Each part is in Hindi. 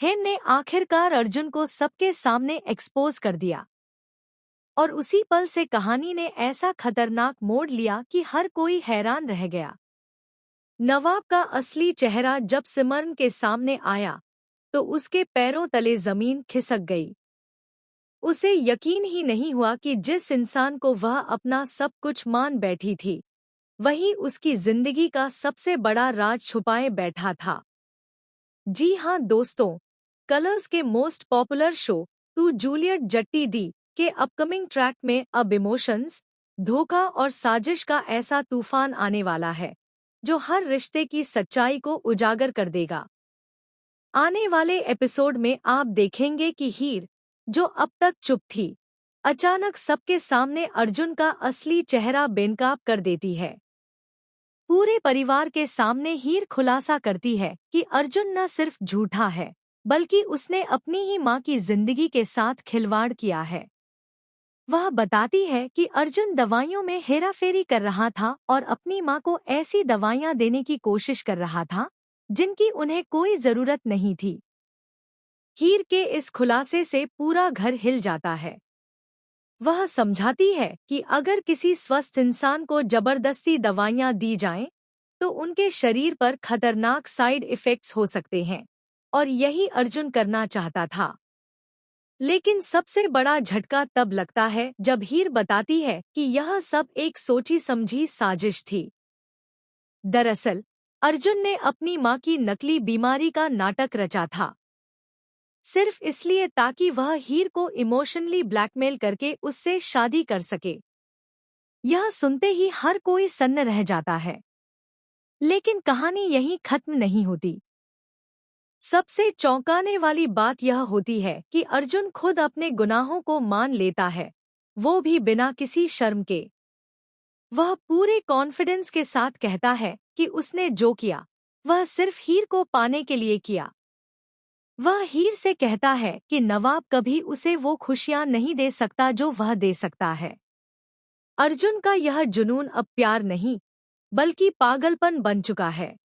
हेम ने आखिरकार अर्जुन को सबके सामने एक्सपोज कर दिया। और उसी पल से कहानी ने ऐसा खतरनाक मोड़ लिया कि हर कोई हैरान रह गया। नवाब का असली चेहरा जब सिमरन के सामने आया तो उसके पैरों तले जमीन खिसक गई। उसे यकीन ही नहीं हुआ कि जिस इंसान को वह अपना सब कुछ मान बैठी थी, वही उसकी जिंदगी का सबसे बड़ा राज छुपाए बैठा था। जी हाँ दोस्तों, कलर्स के most popular show Tu Juliet Jatti Di के अपकमिंग ट्रैक में अब इमोशंस, धोखा और साजिश का ऐसा तूफान आने वाला है जो हर रिश्ते की सच्चाई को उजागर कर देगा। आने वाले एपिसोड में आप देखेंगे कि हीर, जो अब तक चुप थी, अचानक सबके सामने अर्जुन का असली चेहरा बेनकाब कर देती है। पूरे परिवार के सामने हीर खुलासा करती है कि अर्जुन न सिर्फ झूठा है, बल्कि उसने अपनी ही माँ की जिंदगी के साथ खिलवाड़ किया है। वह बताती है कि अर्जुन दवाइयों में हेराफेरी कर रहा था और अपनी माँ को ऐसी दवाइयाँ देने की कोशिश कर रहा था जिनकी उन्हें कोई जरूरत नहीं थी। हीर के इस खुलासे से पूरा घर हिल जाता है। वह समझाती है कि अगर किसी स्वस्थ इंसान को जबरदस्ती दवाइयाँ दी जाएं, तो उनके शरीर पर खतरनाक साइड इफ़ेक्ट्स हो सकते हैं, और यही अर्जुन करना चाहता था। लेकिन सबसे बड़ा झटका तब लगता है जब हीर बताती है कि यह सब एक सोची समझी साजिश थी। दरअसल अर्जुन ने अपनी माँ की नकली बीमारी का नाटक रचा था, सिर्फ इसलिए ताकि वह हीर को इमोशनली ब्लैकमेल करके उससे शादी कर सके। यह सुनते ही हर कोई सन्न रह जाता है। लेकिन कहानी यहीं खत्म नहीं होती। सबसे चौंकाने वाली बात यह होती है कि अर्जुन खुद अपने गुनाहों को मान लेता है, वो भी बिना किसी शर्म के। वह पूरे कॉन्फिडेंस के साथ कहता है कि उसने जो किया वह सिर्फ हीर को पाने के लिए किया। वह हीर से कहता है कि नवाब कभी उसे वो खुशियां नहीं दे सकता जो वह दे सकता है। अर्जुन का यह जुनून अब प्यार नहीं, बल्कि पागलपन बन चुका है।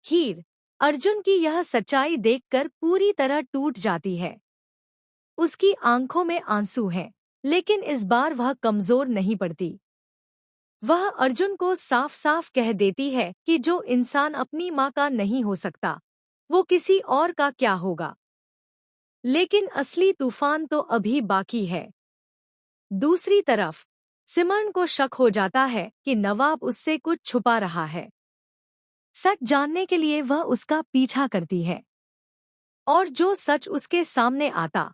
हीर अर्जुन की यह सच्चाई देखकर पूरी तरह टूट जाती है। उसकी आंखों में आंसू हैं, लेकिन इस बार वह कमजोर नहीं पड़ती। वह अर्जुन को साफ साफ कह देती है कि जो इंसान अपनी माँ का नहीं हो सकता, वो किसी और का क्या होगा। लेकिन असली तूफान तो अभी बाकी है। दूसरी तरफ सिमरन को शक हो जाता है कि नवाब उससे कुछ छुपा रहा है। सच जानने के लिए वह उसका पीछा करती है, और जो सच उसके सामने आता